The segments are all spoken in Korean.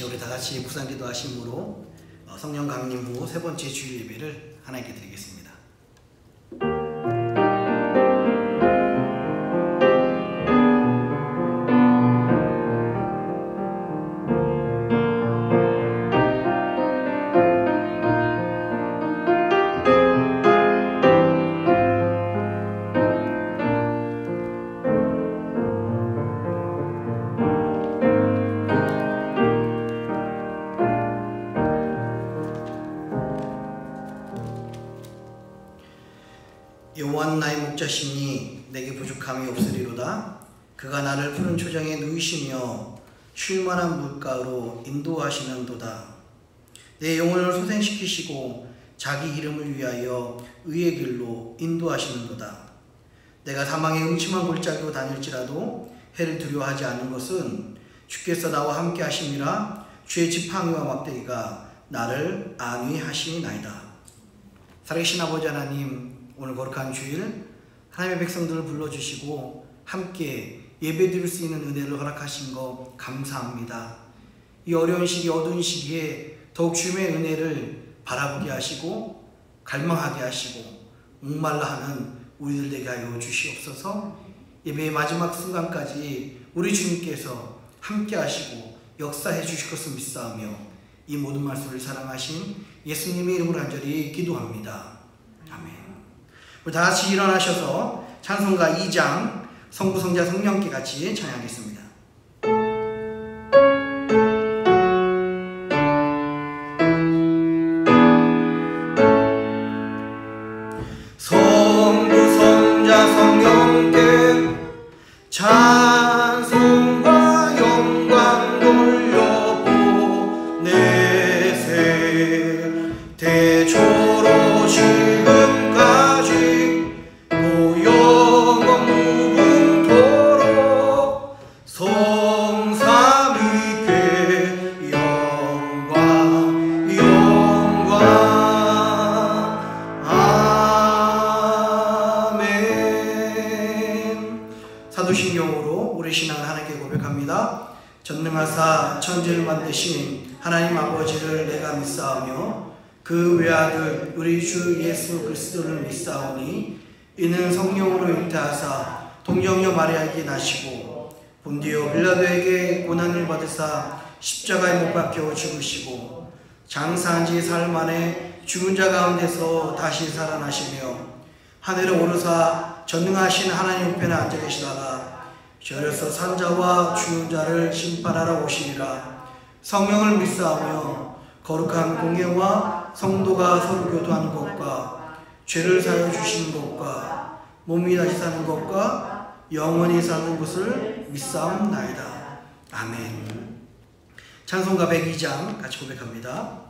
우리 다 같이 부산기도 하심으로 성령 강림 후 세 번째 주일 예배를 하나님께 드리겠습니다. 여호와는 나의 목자시니 내게 부족함이 없으리로다. 그가 나를 푸른 초장에 누이시며 쉴만한 물가로 인도하시는도다. 내 영혼을 소생시키시고 자기 이름을 위하여 의의 길로 인도하시는도다. 내가 사망의 음침한 골짜기로 다닐지라도 해를 두려워하지 않는 것은 주께서 나와 함께 하심이라. 주의 지팡이와 막대기가 나를 안위하시나이다. 살아계신 아버지 하나님, 오늘 거룩한 주일 하나님의 백성들을 불러주시고 함께 예배드릴 수 있는 은혜를 허락하신 것 감사합니다. 이 어려운 시기, 어두운 시기에 더욱 주님의 은혜를 바라보게 하시고 갈망하게 하시고 목말라 하는 우리들 되게 하여 주시옵소서. 예배의 마지막 순간까지 우리 주님께서 함께 하시고 역사해 주실 것을 믿사오며 이 모든 말씀을 사랑하신 예수님의 이름으로 간절히 기도합니다. 아멘. 우리 다 같이 일어나셔서 찬송가 2장 성부, 성자, 성령께 같이 찬양하겠습니다. 성부, 성자, 성령께 찬송과 영광 돌려보내세. 대초로 지금까지 사도신경으로 우리 신앙을 하나님께 고백합니다. 전능하사 천지를 만드신 하나님 아버지를 내가 믿사오며 그 외아들 우리 주 예수 그리스도를 믿사오니 이는 성령으로 잉태하사 동정녀 마리아에게 나시고 본디오 빌라도에게 고난을 받으사 십자가에 못 박혀 죽으시고 장사한 지 사흘 만에 죽은 자 가운데서 다시 살아나시며 하늘에 오르사 전능하신 하나님 우편에 앉아 계시다가 저려서 산자와 죽은 자를 심판하러 오시리라. 성령을 믿사오며 거룩한 공예와 성도가 서로 교도하는 것과 죄를 사여 주시는 것과 몸이 다시 사는 것과 영원히 사는 것을 믿사옵나이다. 아멘. 찬송가 102장 같이 고백합니다.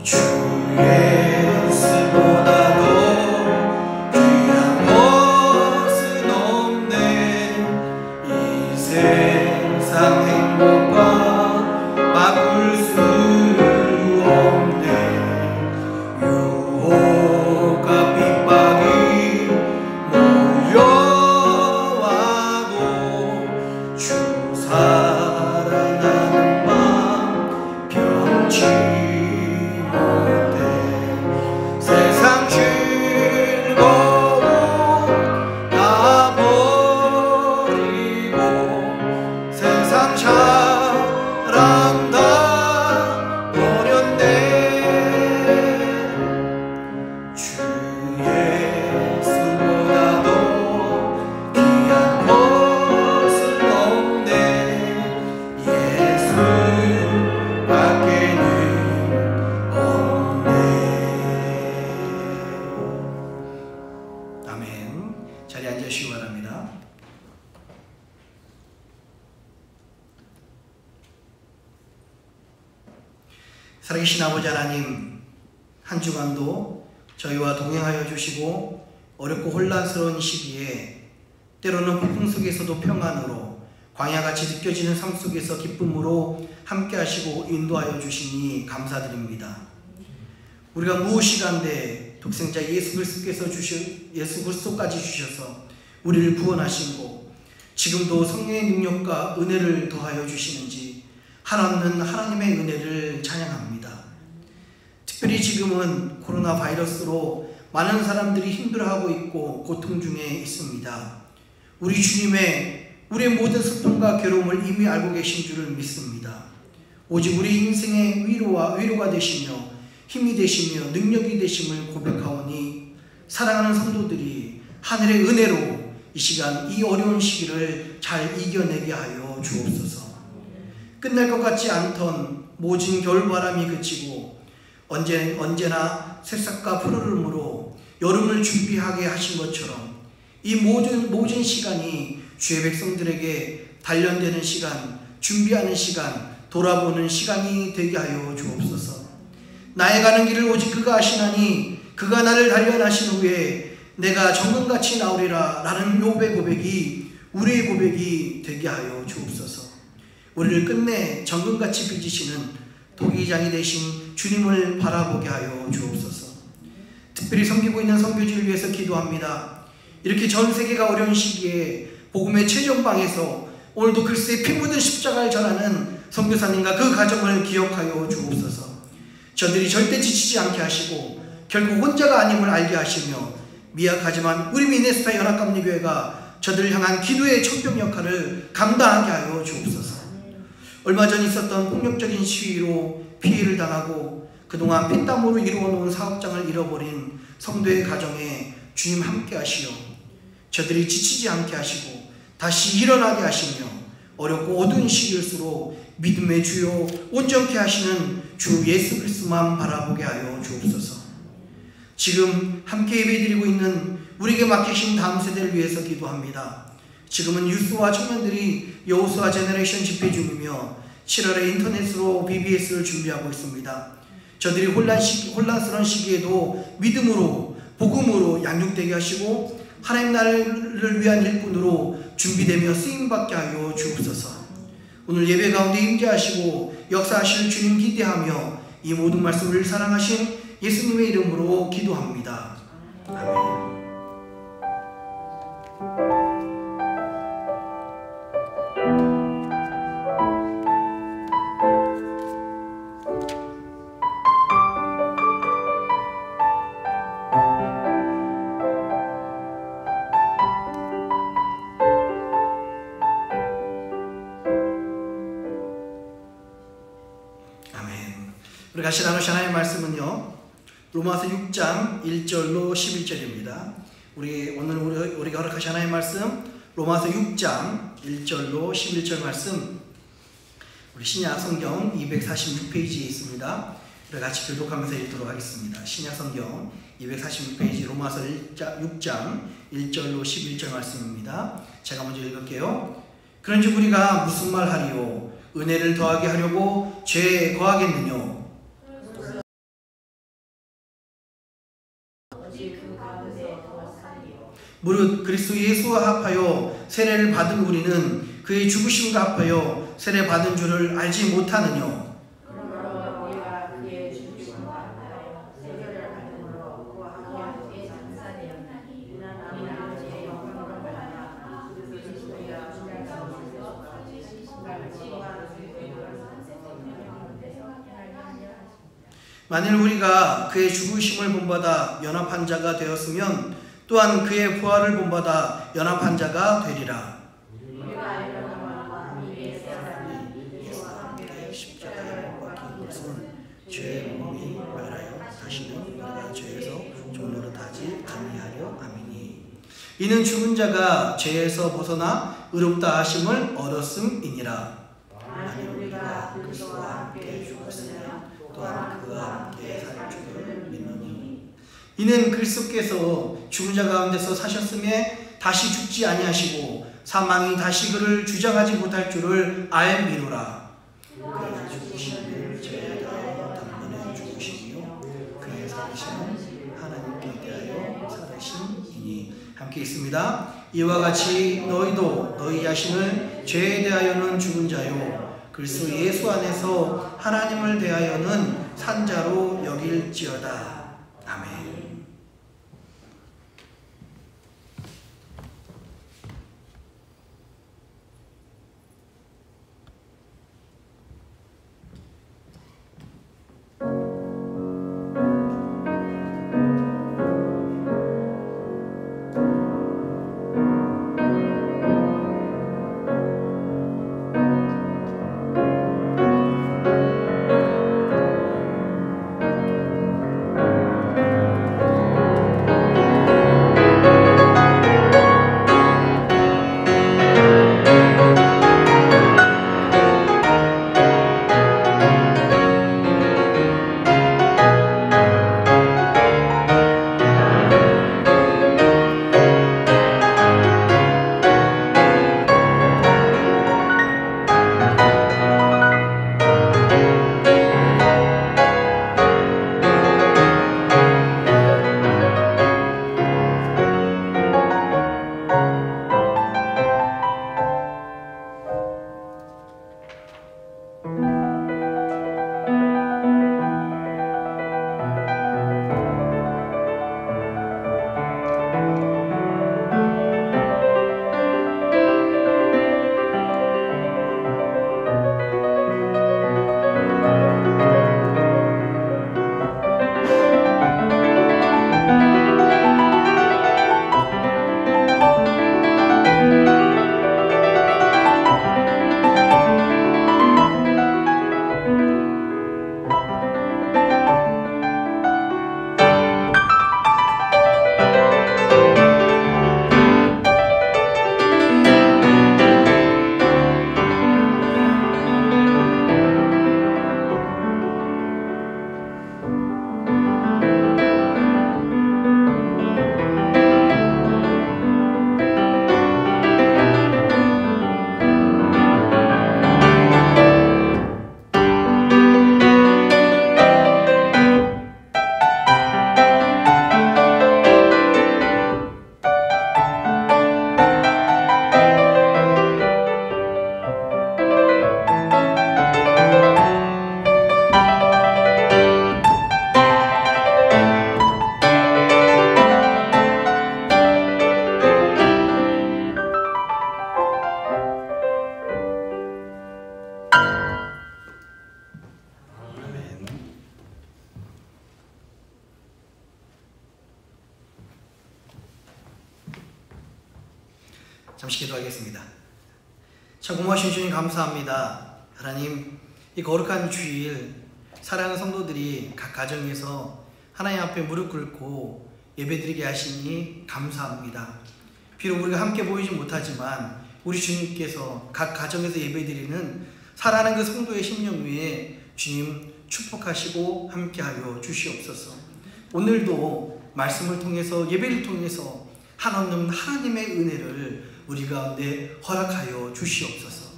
주 예수보다 더 귀한 것은 없네. 이 세상 행복과 바꿀 수 없네. 유혹과 핍박이 몰려와도 주 사랑하는 맘 변치 못해. 세상 즐거움 다 버리고 세상 사랑 다 버렸네. 주 예수보다 더 귀한 것은 없네. 예수밖에는 없네. 아멘. 자리에 앉으시기 바랍니다. 살아계신 아버지 하나님, 한 주간도 저희와 동행하여 주시고 어렵고 혼란스러운 시기에 때로는 폭풍 속에서도 평안으로 광야같이 느껴지는 삶 속에서 기쁨으로 함께 하시고 인도하여 주시니 감사드립니다. 우리가 무엇이간데 독생자 예수 그리스도까지 주셔서 우리를 구원하시고 지금도 성령의 능력과 은혜를 더하여 주시는지 하나님은 하나님의 은혜를 찬양합니다. 특별히 지금은 코로나 바이러스로 많은 사람들이 힘들어하고 있고 고통 중에 있습니다. 우리 주님의 우리의 모든 슬픔과 괴로움을 이미 알고 계신 줄을 믿습니다. 오직 우리 인생의 위로가 되시며 힘이 되시며 능력이 되심을 고백하오니 사랑하는 성도들이 하늘의 은혜로 이 시간 이 어려운 시기를 잘 이겨내게 하여 주옵소서. 끝날 것 같지 않던 모진 겨울바람이 그치고 언제나 새싹과 푸르름으로 여름을 준비하게 하신 것처럼 이 모든 시간이 주의 백성들에게 단련되는 시간, 준비하는 시간, 돌아보는 시간이 되게 하여 주옵소서. 나의 가는 길을 오직 그가 아시나니 그가 나를 단련하신 후에 내가 정금같이 나오리라 라는 욥의 고백이 우리의 고백이 되게 하여 주옵소서. 우리를 끝내 정금같이 빚으시는 도기장이 되신 주님을 바라보게 하여 주옵소서. 특별히 섬기고 있는 선교지를 위해서 기도합니다. 이렇게 전 세계가 어려운 시기에 복음의 최전방에서 오늘도 글쎄 피 묻은 십자가를 전하는 선교사님과 그 가정을 기억하여 주옵소서. 저들이 절대 지치지 않게 하시고 결국 혼자가 아님을 알게 하시며 미약하지만 우리 미네소타 연합감리교회가 저들을 향한 기도의 청병 역할을 감당하게 하여 주옵소서. 얼마 전 있었던 폭력적인 시위로 피해를 당하고 그동안 피땀으로 이루어놓은 사업장을 잃어버린 성도의 가정에 주님 함께 하시어 저들이 지치지 않게 하시고 다시 일어나게 하시며 어렵고 어두운 시기일수록 믿음의 주요 온전케 하시는 주 예수 그리스도만 바라보게 하여 주옵소서. 지금 함께 예배드리고 있는 우리에게 맡기신 다음 세대를 위해서 기도합니다. 지금은 유스와 청년들이 여호수아 제너레이션 집회 중이며 7월에 인터넷으로 BBS를 준비하고 있습니다. 저들이 혼란스러운 시기에도 믿음으로 복음으로 양육되게 하시고 하나님 나라를 위한 일꾼으로 준비되며 쓰임받게 하여 주옵소서. 오늘 예배 가운데 임재하시고 역사하실 주님 기대하며 이 모든 말씀을 사랑하신 예수님의 이름으로 기도합니다. 아멘. 우리 같이 나누신 하나님의 말씀은요, 로마서 6장 1절로 11절입니다. 우리가 허락하신 하나님의 말씀, 로마서 6장 1절로 11절 말씀, 우리 신약 성경 246페이지에 있습니다. 우리 같이 교독하면서 읽도록 하겠습니다. 신약 성경 246페이지 로마서 6장 1절로 11절 말씀입니다. 제가 먼저 읽을게요. 그런즉 우리가 무슨 말 하리요? 은혜를 더하게 하려고 죄에 거하겠느뇨? 무릇 그리스도 예수와 합하여 세례를 받은 우리는 그의 죽으심과 합하여 세례 받은 줄을 알지 못하느뇨. 만일 우리가 그의 죽으심을 본받아 연합한 자가 되었으면 또한 그의 부활을 본받아 연합한 자가 되리라. 십자가에 못 박힌 것은 죄의 몸이 멸하여 다시는 우리가 죄에서 종노릇하지 아니하려 아미니. 이는 죽은 자가 죄에서 벗어나 의롭다 하심을 얻었음이니라. 만일 우리가 그리스도와 함께 죽었으면 또한 그와 함께 살 줄을 믿노니. 이는 그리스도께서 죽은 자 가운데서 사셨음에 다시 죽지 아니하시고 사망이 다시 그를 주장하지 못할 줄을 알미노라. 그의 죽으심을 죄에 대하여 단번에 죽으시며 그의 살으심은 하나님께 대하여 살으심이니. 함께 있습니다. 이와 같이 너희도 너희 자신을 죄에 대하여는 죽은 자요 그리스도 예수 안에서 하나님을 대하여는 산 자로 여길지어다. 아멘. 잠시 기도하겠습니다. 참 고마우신 주님 감사합니다. 하나님, 이 거룩한 주일 사랑하는 성도들이 각 가정에서 하나님 앞에 무릎 꿇고 예배드리게 하시니 감사합니다. 비록 우리가 함께 보이지 못하지만 우리 주님께서 각 가정에서 예배드리는 사랑하는 그 성도의 심령 위에 주님 축복하시고 함께하여 주시옵소서. 오늘도 말씀을 통해서 예배를 통해서 한없는 하나님의 은혜를 우리 가운데 허락하여 주시옵소서.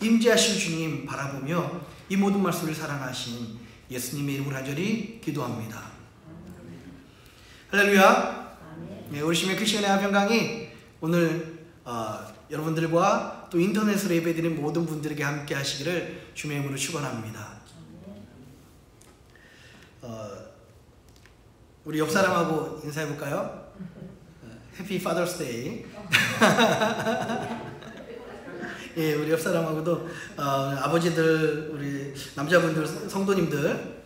임재하실 주님 바라보며 이 모든 말씀을 사랑하신 예수님의 이름으로 간절히 기도합니다. 할렐루야. 네, 우리 심해 크리스천의 화평강이 오늘 여러분들과 또 인터넷으로 예배드린 모든 분들에게 함께 하시기를 주님의 이름으로 축원합니다. 우리 옆 사람하고 인사해 볼까요? 해피 파더스 데이. 예, 우리 옆 사람하고도 아버지들, 우리 남자분들, 성도님들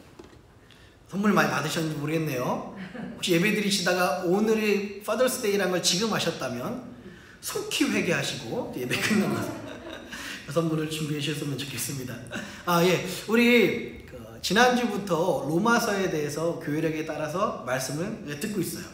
선물 많이 받으셨는지 모르겠네요. 혹시 예배 드리시다가 오늘이 파더스 데이라는 걸 지금 하셨다면 속히 회개하시고 예배 끝나고 선물을 준비해 주셨으면 좋겠습니다. 예, 우리 지난주부터 로마서에 대해서 교회력에 따라서 말씀을 듣고 있어요.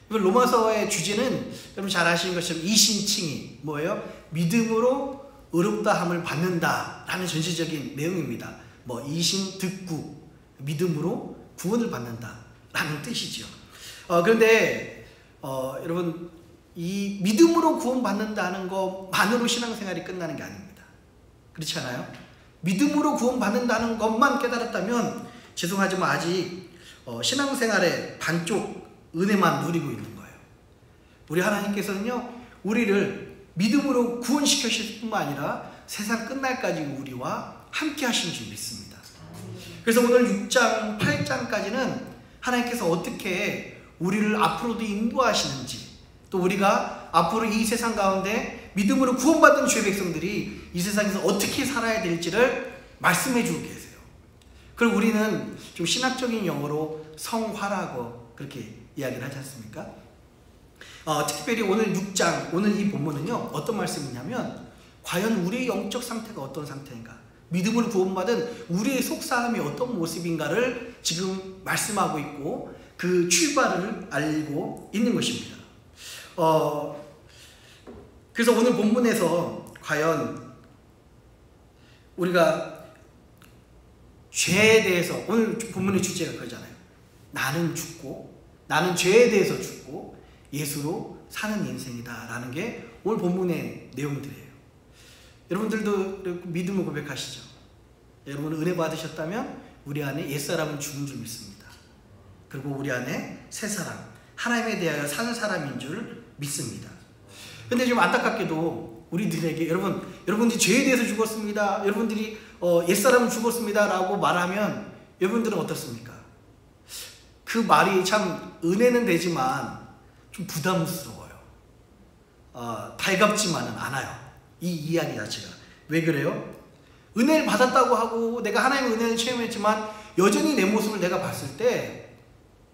로마서의 주제는 여러분 잘 아시는 것처럼 이신칭의 뭐예요? 믿음으로 의롭다함을 받는다라는 전체적인 내용입니다. 뭐 이신 득구, 믿음으로 구원을 받는다라는 뜻이죠. 그런데 여러분 이 믿음으로 구원받는다는 것만으로 신앙생활이 끝나는 게 아닙니다. 그렇지 않아요? 믿음으로 구원받는다는 것만 깨달았다면 죄송하지만 아직 신앙생활의 반쪽 은혜만 누리고 있는 거예요. 우리 하나님께서는요 우리를 믿음으로 구원시키실 뿐만 아니라 세상 끝날까지 우리와 함께 하신 줄 믿습니다. 그래서 오늘 6장 8장까지는 하나님께서 어떻게 우리를 앞으로도 인도하시는지, 또 우리가 앞으로 이 세상 가운데 믿음으로 구원받은 주의 백성들이 이 세상에서 어떻게 살아야 될지를 말씀해 주고 계세요. 그리고 우리는 좀 신학적인 용어로 성화라고 그렇게 이야기를 하지 않습니까? 특별히 오늘 6장, 오늘 이 본문은요 어떤 말씀이냐면 과연 우리의 영적 상태가 어떤 상태인가, 믿음으로 구원받은 우리의 속사람이 어떤 모습인가를 지금 말씀하고 있고 그 출발을 알고 있는 것입니다. 그래서 오늘 본문에서 과연 우리가 죄에 대해서, 오늘 본문의 주제가 그거잖아요. 나는 죽고, 나는 죄에 대해서 죽고 예수로 사는 인생이다 라는 게 오늘 본문의 내용들이에요. 여러분들도 믿음을 고백하시죠? 여러분 은혜 받으셨다면 우리 안에 옛사람은 죽은 줄 믿습니다. 그리고 우리 안에 새사람, 하나님에 대하여 사는 사람인 줄 믿습니다. 근데 좀 안타깝게도 우리들에게 여러분들이 죄에 대해서 죽었습니다, 여러분들이 옛사람은 죽었습니다 라고 말하면 여러분들은 어떻습니까? 그 말이 참 은혜는 되지만 좀 부담스러워요. 달갑지만은 않아요. 이 이야기 자체가. 왜 그래요? 은혜를 받았다고 하고 내가 하나님의 은혜를 체험했지만 여전히 내 모습을 내가 봤을 때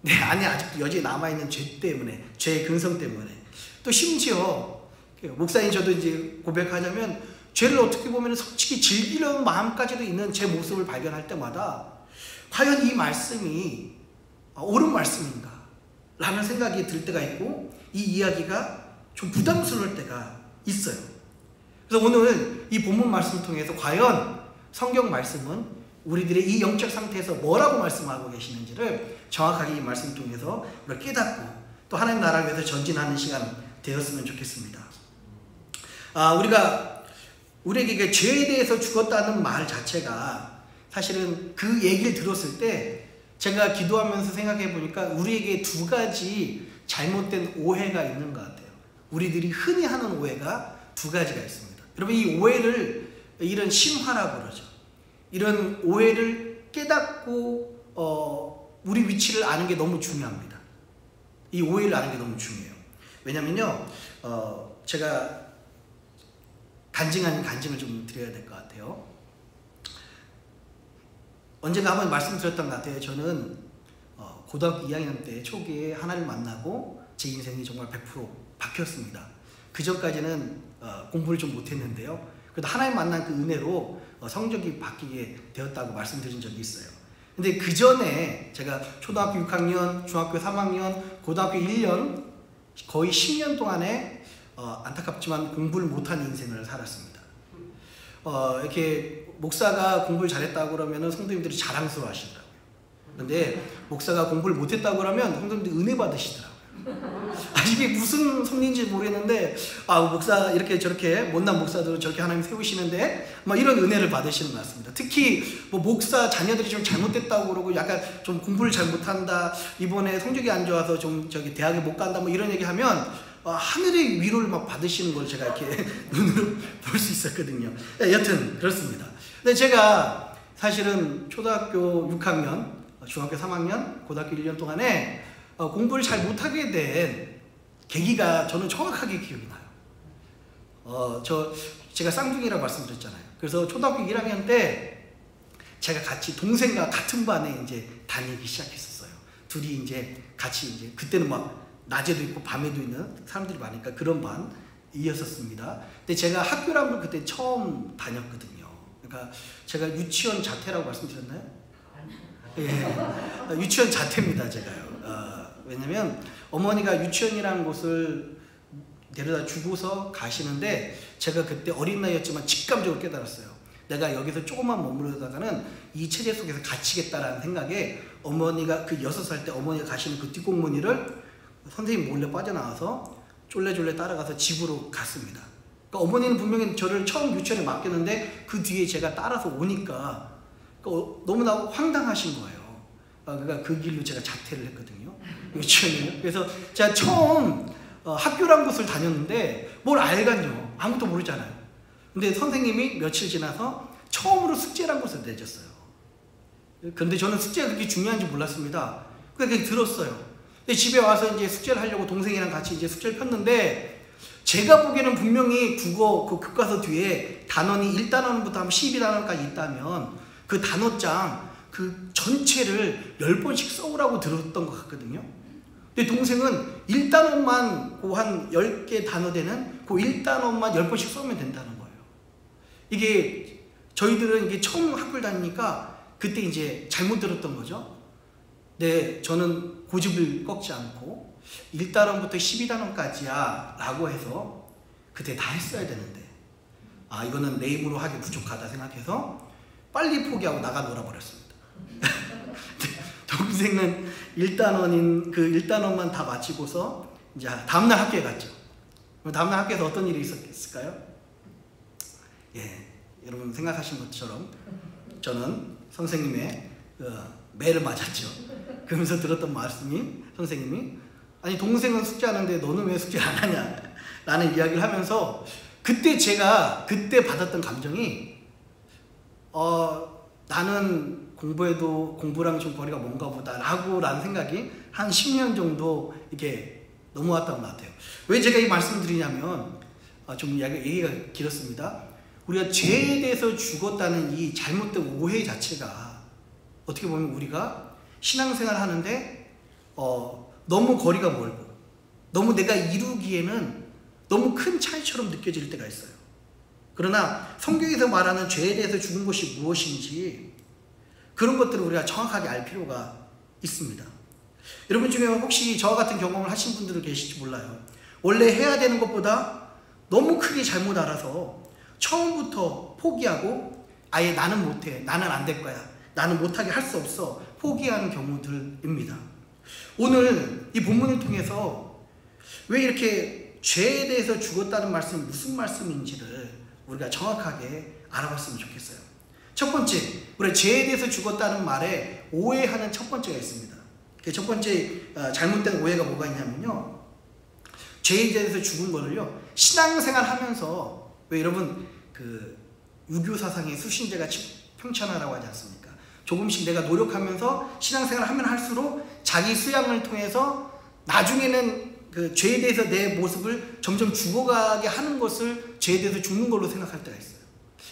내 안에 아직도 여전히 남아있는 죄 때문에, 죄의 근성 때문에, 또 심지어 목사님 저도 이제 고백하자면 죄를 어떻게 보면 솔직히 즐기려는 마음까지도 있는 제 모습을 발견할 때마다 과연 이 말씀이 옳은 말씀인가 라는 생각이 들 때가 있고 이 이야기가 좀 부담스러울 때가 있어요. 그래서 오늘 이 본문 말씀을 통해서 과연 성경 말씀은 우리들의 이 영적 상태에서 뭐라고 말씀하고 계시는지를 정확하게 이 말씀을 통해서 우리가 깨닫고 또 하나님 나라를 위해서 전진하는 시간 되었으면 좋겠습니다. 우리에게 죄에 대해서 죽었다는 말 자체가 사실은 그 얘기를 들었을 때 제가 기도하면서 생각해 보니까 우리에게 두 가지 잘못된 오해가 있는 것 같아요. 우리들이 흔히 하는 오해가 두 가지가 있습니다. 여러분 이 오해를 이런 심화라고 그러죠. 이런 오해를 깨닫고 우리 위치를 아는 게 너무 중요합니다. 이 오해를 아는 게 너무 중요해요. 왜냐면요 제가 간증 아닌 간증을 좀 드려야 될 것 같아요. 언젠가 한번 말씀드렸던 것 같아요. 저는 고등학교 2학년 때 초기에 하나님을 만나고 제 인생이 정말 100% 바뀌었습니다. 그 전까지는 공부를 좀 못했는데요. 그래도 하나님 만난 그 은혜로 성적이 바뀌게 되었다고 말씀드린 적이 있어요. 근데 그 전에 제가 초등학교 6학년, 중학교 3학년, 고등학교 1년 거의 10년 동안에 안타깝지만 공부를 못한 인생을 살았습니다. 이렇게 목사가 공부를 잘했다고 그러면 성도님들이 자랑스러워 하시더라고요. 근데 목사가 공부를 못했다고 그러면 성도님들이 은혜 받으시더라고요. 이게 무슨 섭리인지 모르겠는데, 목사 이렇게 저렇게 못난 목사들은 저렇게 하나님 세우시는데 막 이런 은혜를 받으시는 것 같습니다. 특히 뭐 목사 자녀들이 좀 잘못됐다고 그러고 약간 좀 공부를 잘 못한다, 이번에 성적이 안 좋아서 좀 저기 대학에 못 간다, 뭐 이런 얘기하면 하늘의 위로를 막 받으시는 걸 제가 이렇게 눈으로 볼 수 있었거든요. 여튼 그렇습니다. 근데 제가 사실은 초등학교 6학년, 중학교 3학년, 고등학교 1년 동안에 공부를 잘 못하게 된 계기가 저는 정확하게 기억이 나요. 제가 쌍둥이라고 말씀드렸잖아요. 그래서 초등학교 1학년 때 제가 같이 동생과 같은 반에 이제 다니기 시작했었어요. 둘이 이제 같이 이제 그때는 막 낮에도 있고 밤에도 있는 사람들이 많으니까 그런 반이었었습니다. 근데 제가 학교라는 걸 그때 처음 다녔거든요. 그러니까 제가 유치원 자퇴라고 말씀드렸나요? 예, 유치원 자퇴입니다, 제가요. 왜냐면 어머니가 유치원이라는 곳을 데려다 주고서 가시는데 제가 그때 어린 나이였지만 직감적으로 깨달았어요. 내가 여기서 조금만 머무르다가는 이 체제 속에서 갇히겠다라는 생각에 어머니가 그 6살 때 어머니가 가시는 그 뒷공무니를 선생님 몰래 빠져나와서 쫄래쫄래 따라가서 집으로 갔습니다. 그러니까 어머니는 분명히 저를 처음 유치원에 맡겼는데 그 뒤에 제가 따라서 오니까 너무나 황당하신 거예요. 그러니까 그 길로 제가 자퇴를 했거든요. 유치원이요. 그래서 제가 처음 학교란 곳을 다녔는데 뭘 알간요. 아무것도 모르잖아요. 근데 선생님이 며칠 지나서 처음으로 숙제란 곳을 내줬어요. 근데 저는 숙제가 그렇게 중요한지 몰랐습니다. 그냥 들었어요. 근데 집에 와서 이제 숙제를 하려고 동생이랑 같이 이제 숙제를 폈는데 제가 보기에는 분명히 국어 그 교과서 뒤에 단원이 1단원부터 12단원까지 있다면 그 단어장 그 전체를 10번씩 써오라고 들었던 것 같거든요. 근데 동생은 1단원만 그 한 10개 단어 되는 그 1단원만 10번씩 써면 된다는 거예요. 이게 저희들은 이게 처음 학교를 다니니까 그때 이제 잘못 들었던 거죠. 네, 저는 고집을 꺾지 않고 1단원부터 12단원까지야 라고 해서 그때 다 했어야 되는데 이거는 내 힘으로 하기 부족하다 생각해서 빨리 포기하고 나가 놀아버렸습니다. 동생은 1단원인 그 1단원만 다 마치고서 이제 다음날 학교에 갔죠. 다음날 학교에서 어떤 일이 있었을까요? 예, 여러분 생각하신 것처럼 저는 선생님의 매를 맞았죠. 그러면서 들었던 말씀이 선생님이 아니 동생은 숙제하는데 너는 왜 숙제 안 하냐 라는 이야기를 하면서 그때 제가 그때 받았던 감정이 나는 공부해도 공부랑 좀 거리가 먼가 보다 라는 생각이 한 10년 정도 이렇게 넘어왔던 것 같아요. 왜 제가 이 말씀을 드리냐면 좀 얘기가 길었습니다. 우리가 죄에 대해서 죽었다는 이 잘못된 오해 자체가 어떻게 보면 우리가 신앙생활 하는데 너무 거리가 멀고 너무 내가 이루기에는 너무 큰 차이처럼 느껴질 때가 있어요. 그러나 성경에서 말하는 죄에 대해서 죽은 것이 무엇인지 그런 것들을 우리가 정확하게 알 필요가 있습니다. 여러분 중에 혹시 저와 같은 경험을 하신 분들도 계실지 몰라요. 원래 해야 되는 것보다 너무 크게 잘못 알아서 처음부터 포기하고 아예 나는 못해, 나는 안 될 거야, 나는 못하게 할 수 없어 포기하는 경우들입니다. 오늘 이 본문을 통해서 왜 이렇게 죄에 대해서 죽었다는 말씀이 무슨 말씀인지를 우리가 정확하게 알아봤으면 좋겠어요. 첫 번째, 우리가 죄에 대해서 죽었다는 말에 오해하는 첫 번째가 있습니다. 그 첫 번째 잘못된 오해가 뭐가 있냐면요, 죄에 대해서 죽은 거를요 신앙생활 하면서, 왜 여러분 그 유교 사상의 수신제가 평천하라고 하지 않습니까? 조금씩 내가 노력하면서 신앙생활을 하면 할수록 자기 수양을 통해서 나중에는 그 죄에 대해서 내 모습을 점점 죽어가게 하는 것을 죄에 대해서 죽는 걸로 생각할 때가 있어요.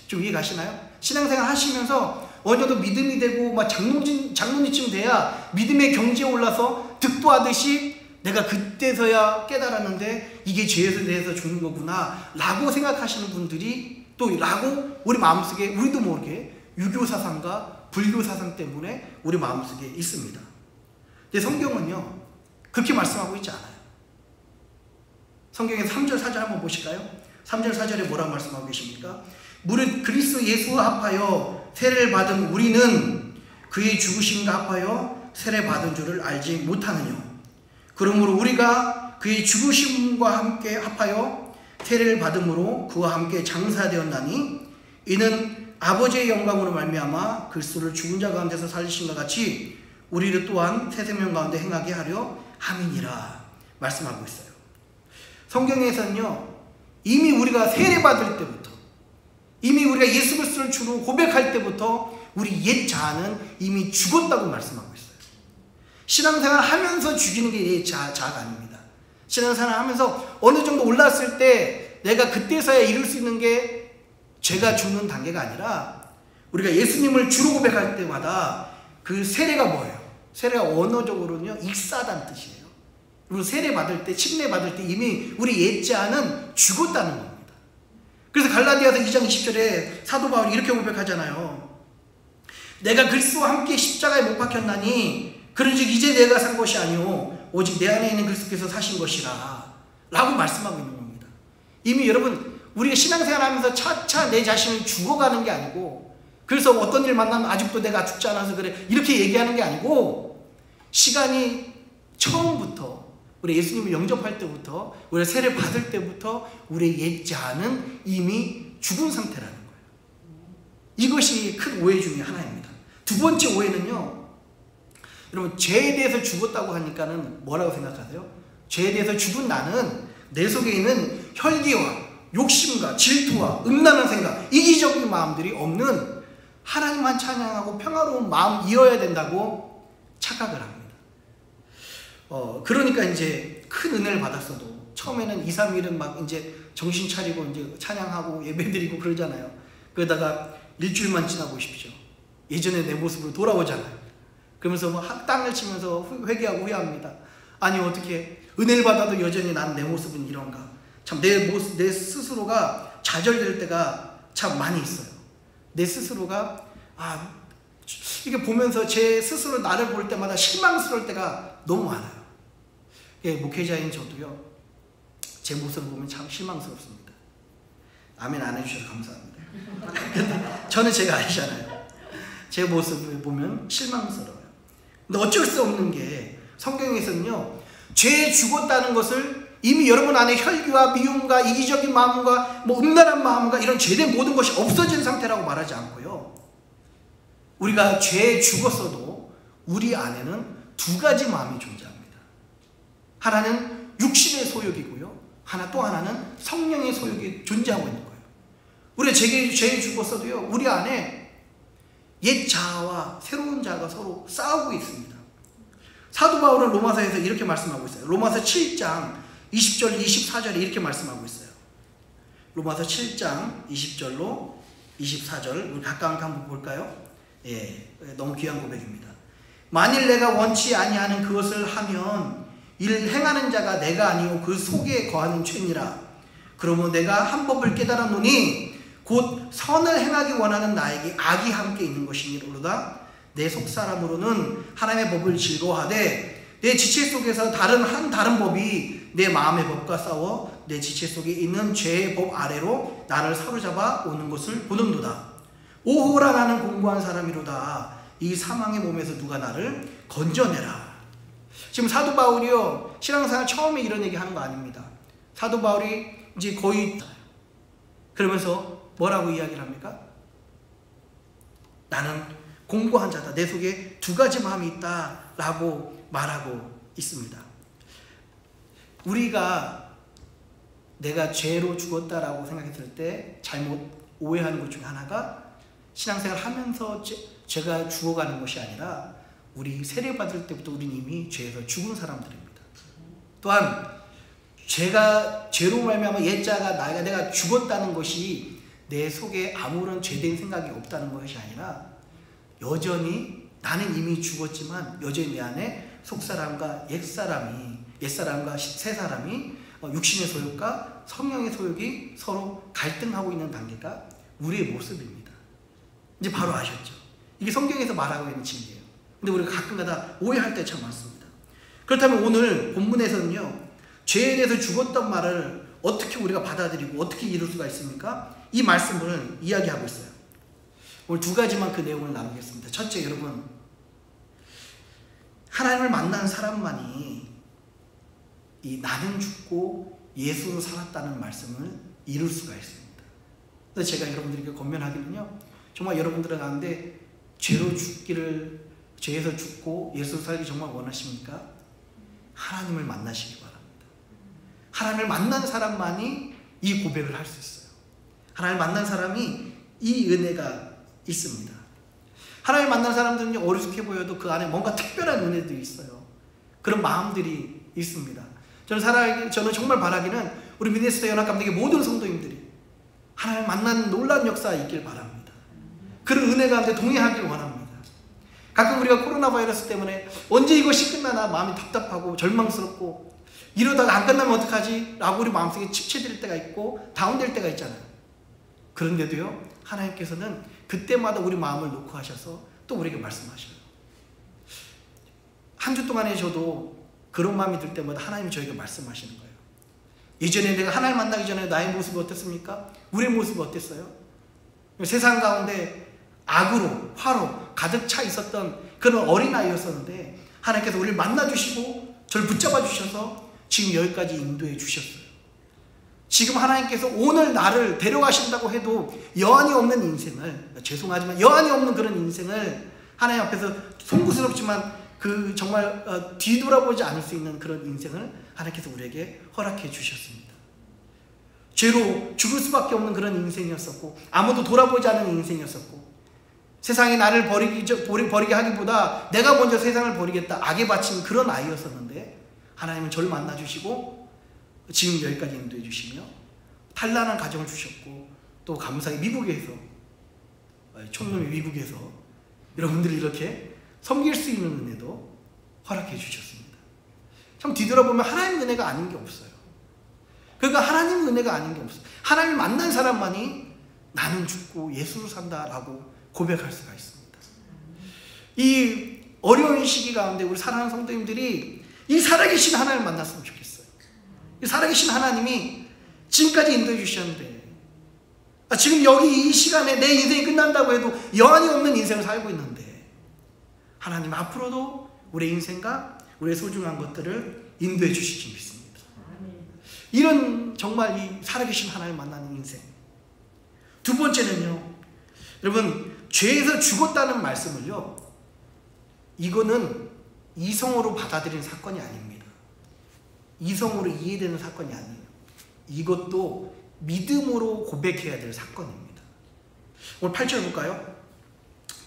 좀 이해 가시나요? 신앙생활 하시면서 어느 정도 믿음이 되고 막 장로님쯤 돼야 믿음의 경지에 올라서 득도하듯이 내가 그때서야 깨달았는데 이게 죄에 대해서 죽는 거구나 라고 생각하시는 분들이 또 라고 우리 마음속에 우리도 모르게 유교 사상과 불교 사상 때문에 우리 마음속에 있습니다. 근데 성경은요 그렇게 말씀하고 있지 않아요. 성경의 3절 4절 한번 보실까요? 3절 4절에 뭐라고 말씀하고 계십니까? 무릇 그리스도 예수와 합하여 세례를 받은 우리는 그의 죽으심과 합하여 세례 받은 줄을 알지 못하느냐. 그러므로 우리가 그의 죽으심과 함께 합하여 세례를 받음으로 그와 함께 장사되었나니 이는 아버지의 영광으로 말미암아 그리스도를 죽은 자 가운데서 살리신과 같이 우리를 또한 새 생명 가운데 행하게 하려 함이니라 말씀하고 있어요. 성경에서는요, 이미 우리가 세례받을 때부터, 이미 우리가 예수 그리스도를 주로 고백할 때부터 우리 옛 자아는 이미 죽었다고 말씀하고 있어요. 신앙생활 하면서 죽이는 게 옛 자아가 아닙니다. 신앙생활 하면서 어느 정도 올랐을 때 내가 그때서야 이룰 수 있는 게 죄가 죽는 단계가 아니라 우리가 예수님을 주로 고백할 때마다 그 세례가 뭐예요? 세례가 언어적으로는요, 익사다는 뜻이에요. 그리고 세례 받을 때, 침례 받을 때 이미 우리 옛 자아는 죽었다는 겁니다. 그래서 갈라디아서 2장 20절에 사도 바울이 이렇게 고백하잖아요. 내가 그리스도와 함께 십자가에 못 박혔나니 그런즉 이제 내가 산 것이 아니오 오직 내 안에 있는 그리스도께서 사신 것이라 라고 말씀하고 있는 겁니다. 이미 여러분, 우리가 신앙생활 하면서 차차 내 자신을 죽어가는 게 아니고, 그래서 어떤 일 만나면 아직도 내가 죽지 않아서 그래 이렇게 얘기하는 게 아니고, 시간이 처음부터 우리 예수님을 영접할 때부터, 우리가 세례 받을 때부터 우리의 옛 자아는 이미 죽은 상태라는 거예요. 이것이 큰 오해 중에 하나입니다. 두 번째 오해는요, 여러분, 죄에 대해서 죽었다고 하니까는 뭐라고 생각하세요? 죄에 대해서 죽은 나는 내 속에 있는 혈기와 욕심과 질투와 음란한 생각, 이기적인 마음들이 없는 하나님만 찬양하고 평화로운 마음이어야 된다고 착각을 합니다. 그러니까 이제 큰 은혜를 받았어도 처음에는 2, 3일은 막 이제 정신 차리고 이제 찬양하고 예배드리고 그러잖아요. 그러다가 일주일만 지나 보십시오. 예전에 내 모습으로 돌아오잖아요. 그러면서 막 땅을 치면서 회개하고 후회합니다. 아니, 어떻게 은혜를 받아도 여전히 난 내 모습은 이런가. 참 내 스스로가 좌절될 때가 참 많이 있어요. 내 스스로가 이게 보면서 제 스스로 나를 볼 때마다 실망스러울 때가 너무 많아요. 목회자인 저도요, 제 모습을 보면 참 실망스럽습니다. 아멘 안 해주셔서 감사합니다. 근데 저는 제가 아니잖아요. 제 모습을 보면 실망스러워요. 근데 어쩔 수 없는 게, 성경에서는요, 죄에 죽었다는 것을 이미 여러분 안에 혈기와 미움과 이기적인 마음과 음란한 마음과 이런 죄된 모든 것이 없어진 상태라고 말하지 않고요, 우리가 죄에 죽었어도 우리 안에는 두 가지 마음이 존재합니다. 하나는 육신의 소욕이고요, 또 하나는 성령의 소욕이 존재하고 있는 거예요. 우리가 죄에 죽었어도요, 우리 안에 옛 자아와 새로운 자아가 서로 싸우고 있습니다. 사도 바울은 로마서에서 이렇게 말씀하고 있어요. 로마서 7장 20절 24절에 이렇게 말씀하고 있어요. 로마서 7장 20절로 24절, 우리 각각 한번 볼까요? 너무 귀한 고백입니다. 만일 내가 원치 아니하는 그것을 하면 이를 행하는 자가 내가 아니오 그 속에 거하는 죄니라. 그러므로 내가 한 법을 깨달았노니 곧 선을 행하기 원하는 나에게 악이 함께 있는 것이니로다. 내 속사람으로는 하나님의 법을 즐거워하되 내 지체 속에서 다른 법이 내 마음의 법과 싸워 내 지체 속에 있는 죄의 법 아래로 나를 사로잡아 오는 것을 보는도다. 오호라 나는 공고한 사람이로다. 이 사망의 몸에서 누가 나를 건져내라. 지금 사도 바울이요, 신앙생활 처음에 이런 얘기 하는 거 아닙니다. 사도 바울이 이제 거의 그러면서 뭐라고 이야기를 합니까? 나는 공고한 자다. 내 속에 두 가지 마음이 있다 라고 말하고 있습니다. 우리가 내가 죄로 죽었다라고 생각했을 때 잘못 오해하는 것 중에 하나가, 신앙생활 하면서 죄가 죽어가는 것이 아니라 우리 세례받을 때부터 우리는 이미 죄에서 죽은 사람들입니다. 또한 죄로 말미암아 옛자가 내가 죽었다는 것이 내 속에 아무런 죄된 생각이 없다는 것이 아니라, 여전히 나는 이미 죽었지만 여전히 내 안에 속사람과 옛사람과 새사람이 육신의 소욕과 성령의 소욕이 서로 갈등하고 있는 단계가 우리의 모습입니다. 이제 바로 아셨죠? 이게 성경에서 말하고 있는 진리예요. 근데 우리가 가끔가다 오해할 때 참 많습니다. 그렇다면 오늘 본문에서는요, 죄에 대해서 죽었던 말을 어떻게 우리가 받아들이고 어떻게 이룰 수가 있습니까? 이 말씀을 이야기하고 있어요. 오늘 두 가지만 그 내용을 나누겠습니다. 첫째, 여러분, 하나님을 만난 사람만이 이 나는 죽고 예수로 살았다는 말씀을 이룰 수가 있습니다. 그래서 제가 여러분들에게 권면하기는요, 정말 여러분들 가운데 죄에서 죽고 예수로 살기 정말 원하십니까? 하나님을 만나시기 바랍니다. 하나님을 만난 사람만이 이 고백을 할 수 있어요. 하나님을 만난 사람이 이 은혜가 있습니다. 하나님을 만난 사람들은 어리숙해 보여도 그 안에 뭔가 특별한 은혜들이 있어요. 그런 마음들이 있습니다. 저는 정말 바라기는 우리 미네소타 연합감독의 모든 성도님들이 하나님을 만나는 놀라운 역사가 있길 바랍니다. 그런 은혜 가운데 동의하길 원합니다. 가끔 우리가 코로나 바이러스 때문에 언제 이것이 끝나나 마음이 답답하고 절망스럽고, 이러다가 안 끝나면 어떡하지? 라고 우리 마음속에 침체될 때가 있고 다운될 때가 있잖아요. 그런데도요, 하나님께서는 그때마다 우리 마음을 놓고 하셔서 또 우리에게 말씀하셔요. 한 주 동안에 저도 그런 마음이 들 때마다 하나님이 저에게 말씀하시는 거예요. 이전에 내가 하나님 만나기 전에 나의 모습이 어땠습니까? 우리의 모습이 어땠어요? 세상 가운데 악으로, 화로 가득 차 있었던 그런 어린아이였었는데 하나님께서 우리를 만나주시고 저를 붙잡아 주셔서 지금 여기까지 인도해 주셨어요. 지금 하나님께서 오늘 나를 데려가신다고 해도 여한이 없는 인생을, 죄송하지만 여한이 없는 그런 인생을 하나님 앞에서 송구스럽지만 그 정말 뒤돌아보지 않을 수 있는 그런 인생을 하나님께서 우리에게 허락해 주셨습니다. 죄로 죽을 수밖에 없는 그런 인생이었었고, 아무도 돌아보지 않는 인생이었었고, 세상이 나를 버리게 하기보다 내가 먼저 세상을 버리겠다 악에 바친 그런 아이였었는데, 하나님은 저를 만나주시고 지금 여기까지 인도해 주시며 탄란한 가정을 주셨고, 또 감사히 미국에서, 촌놈이 미국에서 여러분들이 이렇게 섬길 수 있는 은혜도 허락해 주셨습니다. 참 뒤돌아보면 하나님의 은혜가 아닌 게 없어요. 그러니까 하나님의 은혜가 아닌 게 없어요. 하나님을 만난 사람만이 나는 죽고 예수로 산다라고 고백할 수가 있습니다. 이 어려운 시기 가운데 우리 사랑하는 성도님들이 이 살아계신 하나님을 만났으면 좋겠어요. 이 살아계신 하나님이 지금까지 인도해 주셨는데, 지금 여기 이 시간에 내 인생이 끝난다고 해도 여한이 없는 인생을 살고 있는데, 하나님 앞으로도 우리의 인생과 우리의 소중한 것들을 인도해 주실 줄 믿습니다. 이런 정말 이 살아계신 하나님을 만나는 인생. 두 번째는요, 여러분, 죄에서 죽었다는 말씀을요, 이거는 이성으로 받아들이는 사건이 아닙니다. 이성으로 이해되는 사건이 아니에요. 이것도 믿음으로 고백해야 될 사건입니다. 오늘 8절 볼까요?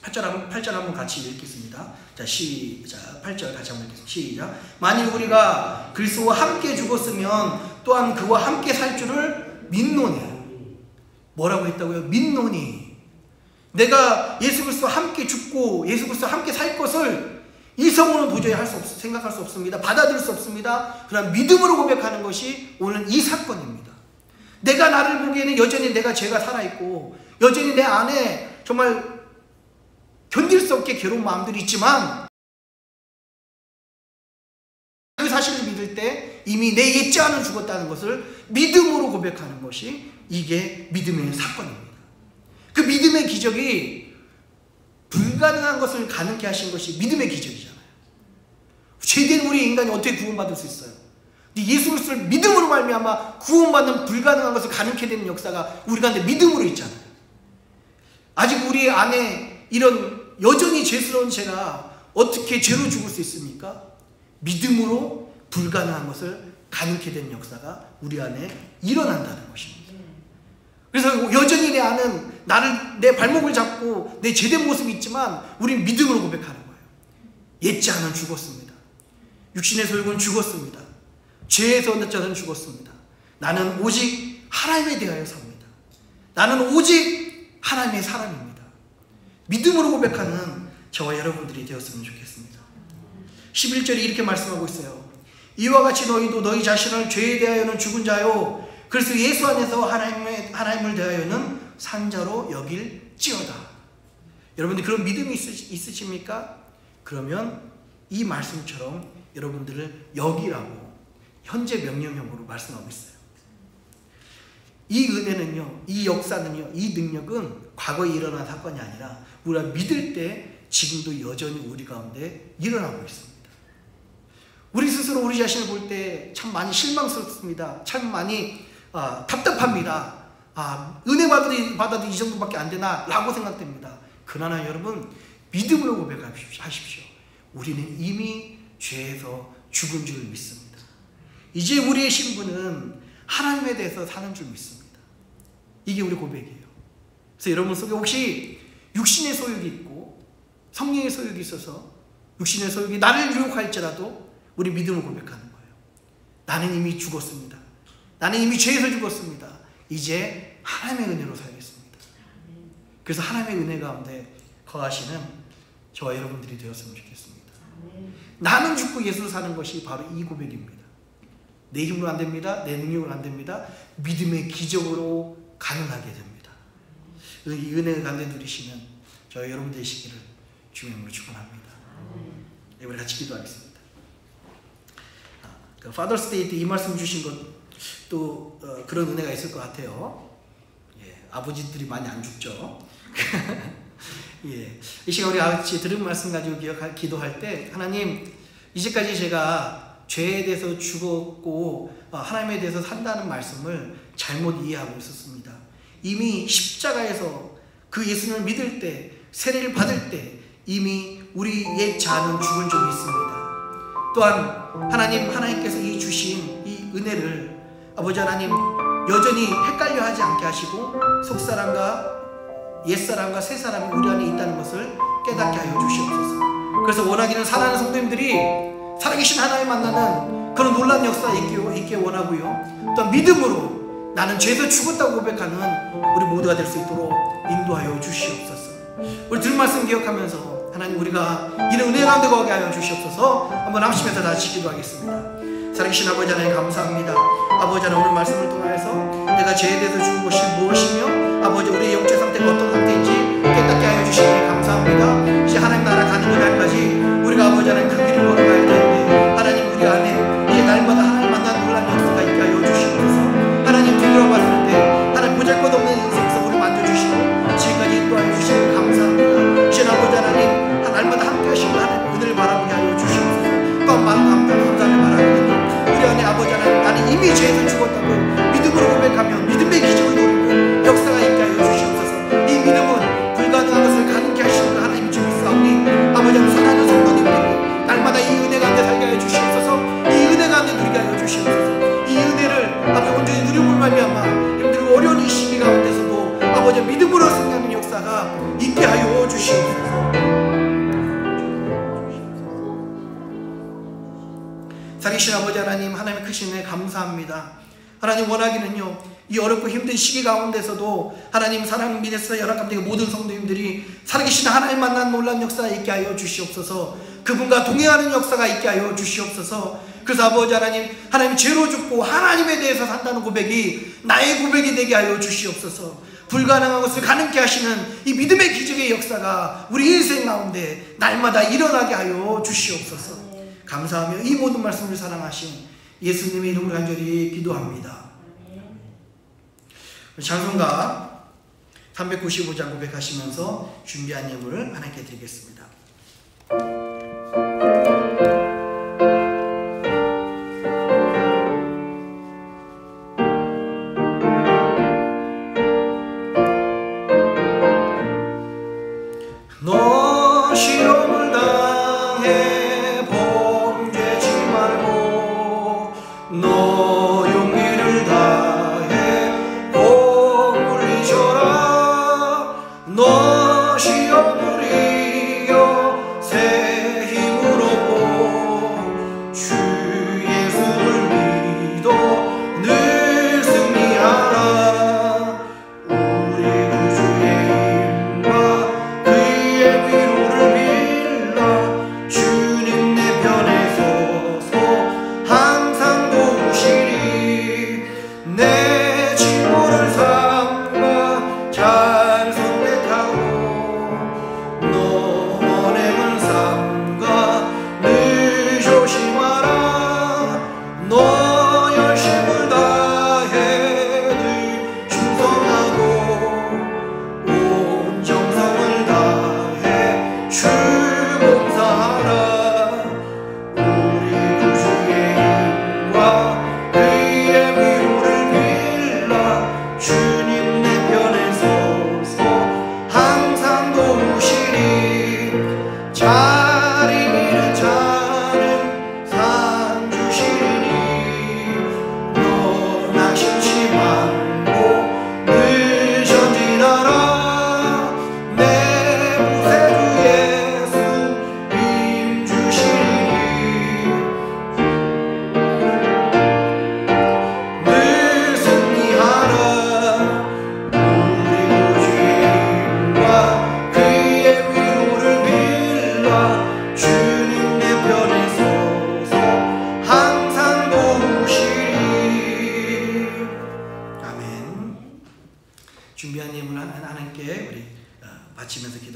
8절 한번 같이 읽겠습니다. 자, 시작. 8절 같이 한번 읽겠습니다. 시작. 만일 우리가 그리스도와 함께 죽었으면 또한 그와 함께 살 줄을 믿노니. 뭐라고 했다고요? 믿노니. 내가 예수 그리스도와 함께 죽고 예수 그리스도와 함께 살 것을 이성으로는 도저히 생각할 수 없습니다. 받아들일 수 없습니다. 그러나 믿음으로 고백하는 것이 오늘 이 사건입니다. 내가 나를 보기에는 여전히 내가 죄가 살아있고 여전히 내 안에 정말 견딜 수 없게 괴로운 마음들이 있지만, 그 사실을 믿을 때 이미 내 옛 죄는 죽었다는 것을 믿음으로 고백하는 것이 이게 믿음의 사건입니다. 그 믿음의 기적이 불가능한 것을 가능케 하신 것이 믿음의 기적이잖아요. 죄된 우리 인간이 어떻게 구원받을 수 있어요? 예수 그리스도를 믿음으로 말미암아 구원받는 불가능한 것을 가능케 되는 역사가 우리 가운데 믿음으로 있잖아요. 아직 우리 안에 이런 여전히 죄스러운 제가 어떻게 죄로 죽을 수 있습니까? 믿음으로 불가능한 것을 가능케 되는 역사가 우리 안에 일어난다는 것입니다. 그래서 여전히 내 안은 내 발목을 잡고 내 죄된 모습이 있지만 우리는 믿음으로 고백하는 거예요. 옛 자는 죽었습니다. 육신의 소욕은 죽었습니다. 죄에서 저는 죽었습니다. 나는 오직 하나님에 대하여 삽니다. 나는 오직 하나님의 사람입니다. 믿음으로 고백하는 저와 여러분들이 되었으면 좋겠습니다. 11절이 이렇게 말씀하고 있어요. 이와 같이 너희도 너희 자신을 죄에 대하여는 죽은 자요 그래서 예수 안에서 하나님을 대하여는 산 자로 여길지어다. 여러분들 그런 믿음이 있으십니까? 그러면 이 말씀처럼 여러분들을 여기라고 현재 명령형으로 말씀하고 있어요. 이 은혜는요, 이 역사는요, 이 능력은 과거에 일어난 사건이 아니라 우리가 믿을 때 지금도 여전히 우리 가운데 일어나고 있습니다. 우리 스스로 우리 자신을 볼 때 참 많이 실망스럽습니다. 참 많이 답답합니다. 은혜 받아도 이 정도밖에 안 되나 라고 생각됩니다. 그러나 여러분, 믿음으로 고백하십시오. 우리는 이미 죄에서 죽은 줄 믿습니다. 이제 우리의 신분은 하나님에 대해서 사는 줄 믿습니다. 이게 우리 고백이에요. 그래서 여러분 속에 혹시 육신의 소욕이 있고 성령의 소욕이 있어서 육신의 소욕이 나를 유혹할지라도 우리 믿음을 고백하는 거예요. 나는 이미 죽었습니다. 나는 이미 죄에서 죽었습니다. 이제 하나님의 은혜로 살겠습니다. 그래서 하나님의 은혜 가운데 거하시는 저와 여러분들이 되었으면 좋겠습니다. 나는 죽고 예수로 사는 것이 바로 이 고백입니다. 내 힘으로 안 됩니다. 내 능력으로 안 됩니다. 믿음의 기적으로 가능하게 됩니다. 이 은혜 가운데 누리시는 저와 여러분 되시기를 주의 이름으로 축원합니다. 우리 같이 기도하겠습니다. 파더스 데이 때 이 말씀 주신 것도 그런 은혜가 있을 것 같아요. 아버지들이 많이 안 죽죠. 이 시간 우리 같이 들은 말씀 가지고 기도할 때, 하나님, 이제까지 제가 죄에 대해서 죽었고 하나님에 대해서 산다는 말씀을 잘못 이해하고 있었습니다. 이미 십자가에서 그 예수님을 믿을 때, 세례를 받을 때 이미 우리 옛 자아는 죽은 적이 있습니다. 또한 하나님께서 이 주신 이 은혜를 아버지 하나님 여전히 헷갈려 하지 않게 하시고 속사람과 옛사람과 새사람이 우리 안에 있다는 것을 깨닫게 하여 주시옵소서. 그래서 원하기는 사랑하는 성도님들이 살아계신 하나님 만나는 그런 놀라운 역사 있게 원하고요. 또한 믿음으로 나는 죄에서 죽었다고 고백하는 우리 모두가 될 수 있도록 인도하여 주시옵소서. 우리 들은 말씀 기억하면서 하나님, 우리가 이런 은혜 가운데 거하게 하여 주시옵소서. 한번 합심해서 다시 기도하겠습니다. 살아계신 아버지 하나님, 감사합니다. 아버지 하나님, 오늘 말씀을 통하여서 내가 죄에 대해서 죽은 것이 무엇이며 아버지 우리의 영적 상태가 어떤 상태인지 깨닫게 하여 주시기에 감사합니다. 이제 하나님 나라 가는 그날까지 우리가 아버지 하나님 그 길을 걸어가야 되는데, 하나님 우리 안에 이제 날마다 하나님 만나는 놀라운 역사가 있게 하여 주시옵소서. 하나님 뒤돌아봤을 때 하나님 보잘것없는 인생에서 우리 만져주시고 지금까지 인도하여 주시고 감사합니다. 이제 아버지 하나님 날마다 함께 하시고 하나님 은혜를 바라보게 하여 주시옵소서. 또한 감사를 바라거든요. 우리 안에 아버지 하나님, 나는 이미 죄에서 죽었다고 믿음으로 고백하며 믿음의 기적을 노리고 역사가 있게 하여 주시옵소서. 이 믿음은 불가능한 것을 가능케 하시는 하나님 주 믿사오니 아버지 하나님, 사랑하는 성도님들이 날마다 이 은혜 가운데 살게 하여 주시옵소서. 이 은혜 가운데 누리게 하여 주시옵소서. 이 은혜를 아버지 온전히 누려볼 말미암아 여러분들이 어려운 이 시기 가운데서도 아버지 믿음으로 승리하는 역사가 있게 하여 주시옵소서. 살아계신 아버지 하나님, 하나님의 크신 은혜 감사합니다. 하나님, 원하기는요, 이 어렵고 힘든 시기 가운데서도 하나님 사랑 믿에서 열악감되고 모든 성도님들이 살아계신 하나님 만난 놀라운 역사가 있게 하여 주시옵소서. 그분과 동행하는 역사가 있게 하여 주시옵소서. 그래서 아버지 하나님, 하나님 죄로 죽고 하나님에 대해서 산다는 고백이 나의 고백이 되게 하여 주시옵소서. 불가능한 것을 가능케 하시는 이 믿음의 기적의 역사가 우리 인생 가운데 날마다 일어나게 하여 주시옵소서. 감사하며 이 모든 말씀을 사랑하신 예수님의 이름으로 간절히 기도합니다. 찬송가 395장 고백하시면서 준비한 예물을 하나님께 드리겠습니다. 너 시험을 당해 범죄지 말고 너 용기를 다해 꼭 물리쳐라. 너 시험을 이겨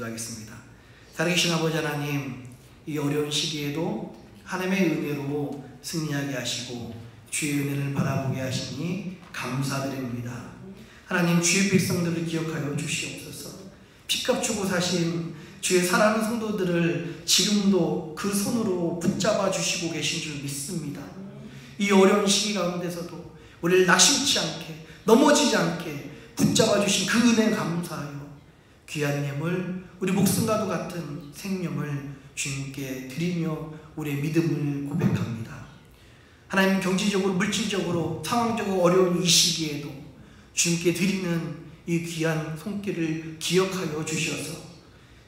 기도하겠습니다. 살아계신 아버지 하나님, 이 어려운 시기에도 하나님의 은혜로 승리하게 하시고 주의 은혜를 바라보게 하시니 감사드립니다. 하나님, 주의 백성들을 기억하여 주시옵소서. 피값 주고 사신 주의 사랑하는 성도들을 지금도 그 손으로 붙잡아 주시고 계신 줄 믿습니다. 이 어려운 시기 가운데서도 우리를 낙심치 않게, 넘어지지 않게 붙잡아 주신 그 은혜 감사하여 귀한 예물, 우리 목숨과도 같은 생명을 주님께 드리며 우리의 믿음을 고백합니다. 하나님, 경제적으로, 물질적으로, 상황적으로 어려운 이 시기에도 주님께 드리는 이 귀한 손길을 기억하여 주셔서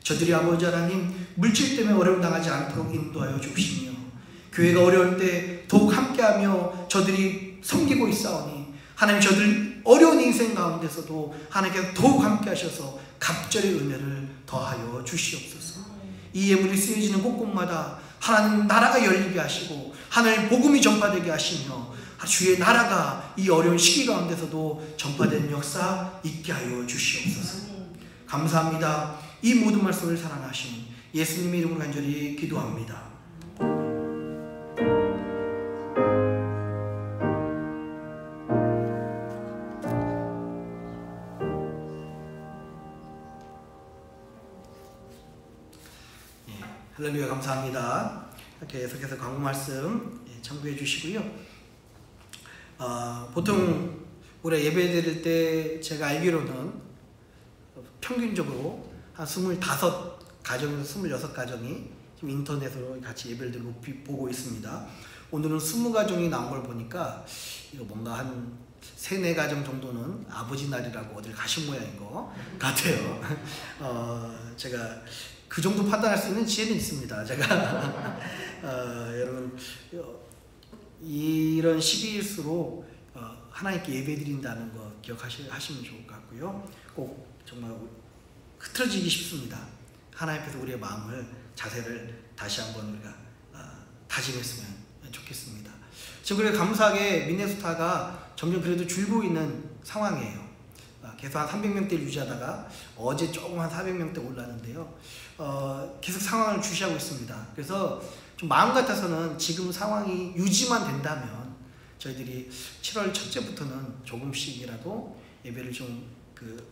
저들이 아버지 하나님, 물질 때문에 어려움 당하지 않도록 인도하여 주시며 교회가 어려울 때 더욱 함께하며 저들이 섬기고 있사오니 하나님, 저들 어려운 인생 가운데서도 하나님께서 더욱 함께 하셔서 갑절의 은혜를 더하여 주시옵소서. 이 예물이 쓰여지는 곳곳마다 하나님 나라가 열리게 하시고 하나님 복음이 전파되게 하시며 주의 나라가 이 어려운 시기 가운데서도 전파되는 역사 있게 하여 주시옵소서. 감사합니다. 이 모든 말씀을 사랑하신 예수님의 이름으로 간절히 기도합니다. 할렐루야, 감사합니다. 계속해서 광고 말씀 참고해 주시고요. 보통 올해 예배 드릴 때 제가 알기로는 평균적으로 한 25가정에서 26가정이 지금 인터넷으로 같이 예배를 드리고 보고 있습니다. 오늘은 20가정이 나온 걸 보니까 이거 뭔가 한 3-4가정 정도는 아버지 날이라고 어딜 가신 모양인 것 같아요. 제가 그 정도 판단할 수 있는 지혜는 있습니다. 제가 여러분, 이런 시기일수록 하나님께 예배드린다는 거 기억하시면 좋을 것 같고요. 꼭 정말 흐트러지기 쉽습니다. 하나님 앞에서 우리의 마음을, 자세를 다시 한번 우리가 다짐했으면 좋겠습니다. 지금 그래 감사하게 미네소타가 점점 그래도 줄고 있는 상황이에요. 계속 한 300명대를 유지하다가 어제 조금 한 400명대 올랐는데요. 계속 상황을 주시하고 있습니다. 그래서 좀 마음 같아서는 지금 상황이 유지만 된다면 저희들이 7월 첫째부터는 조금씩이라도 예배를 좀 그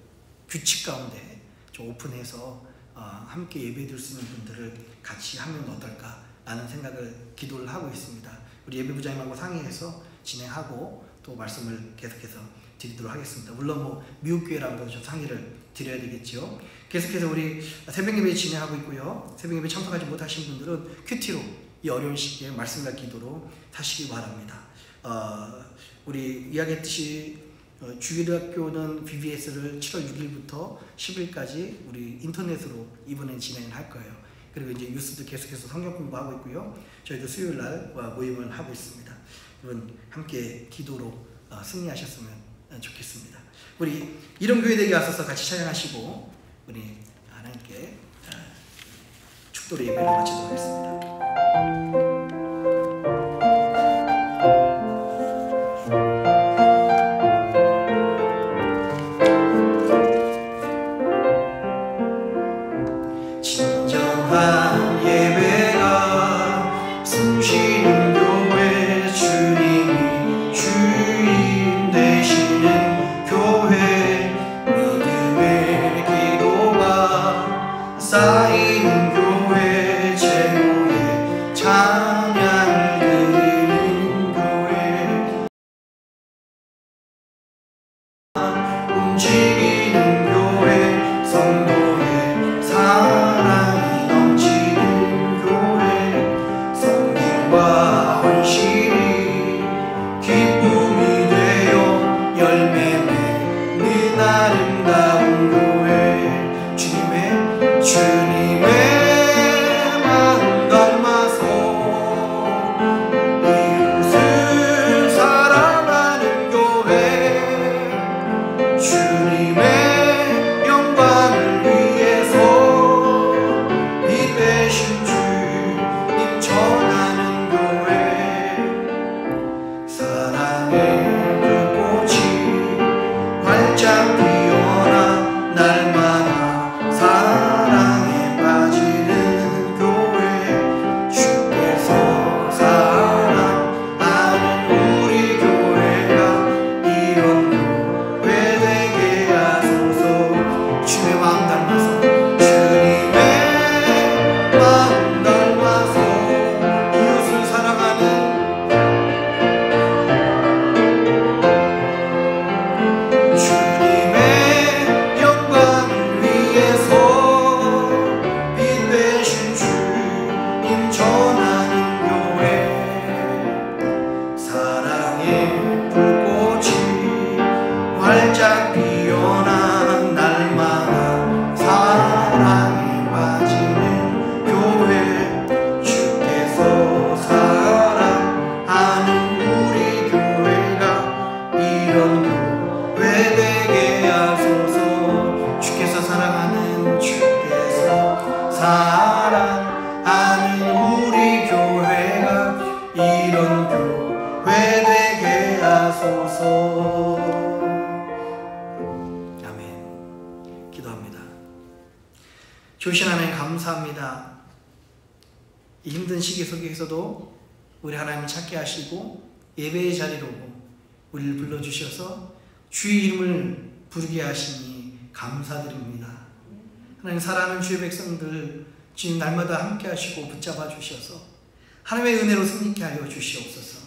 규칙 가운데 좀 오픈해서 함께 예배 드릴 수 있는 분들을 같이 하면 어떨까라는 생각을 기도를 하고 있습니다. 우리 예배부장님하고 상의해서 진행하고 또 말씀을 계속해서 드리도록 하겠습니다. 물론 뭐 미국 교회랑도 좀 상의를 드려야 되겠죠. 계속해서 우리 새벽 예배 진행하고 있고요. 새벽 예배 참석하지 못하신 분들은 큐티로 이 어려운 시기에 말씀과 기도로 사시기 바랍니다. 우리 이야기했듯이 주일학교는 VBS를 7월 6일부터 10일까지 우리 인터넷으로 이번엔 진행을 할 거예요. 그리고 이제 뉴스도 계속해서 성경 공부하고 있고요. 저희도 수요일 날 모임을 하고 있습니다. 여러분 함께 기도로 승리하셨으면 좋겠습니다. 우리 이런 교회 되게 하셔서 같이 찬양하시고 우리 하나님께 축도로 예배를 마치도록 하겠습니다. 주님의 마음 닮아서 하소서. 아멘. 기도합니다. 좋으신 하나님 감사합니다. 이 힘든 시기 속에서도 우리 하나님 찾게 하시고 예배의 자리로 우리를 불러주셔서 주의 이름을 부르게 하시니 감사드립니다. 하나님, 사랑하는 주의 백성들 주님 날마다 함께 하시고 붙잡아 주셔서 하나님의 은혜로 승리케 하여 주시옵소서.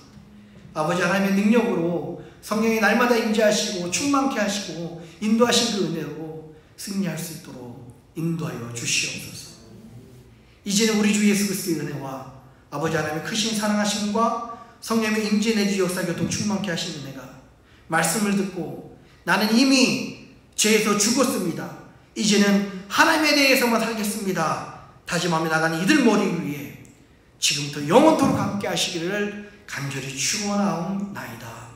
아버지 하나님의 능력으로 성령이 날마다 임재하시고 충만케 하시고 인도하신 그 은혜로 승리할 수 있도록 인도하여 주시옵소서. 이제는 우리 주 예수 그리스도의 은혜와 아버지 하나님의 크신 사랑하심과 성령의 임재 내주 역사 교통 충만케 하신 은혜가 말씀을 듣고 나는 이미 죄에서 죽었습니다, 이제는 하나님에 대해서만 살겠습니다 다짐하며 나가는 이들 머리 위에 지금부터 영원토록 함께 하시기를 간절히 축원하옵나이다.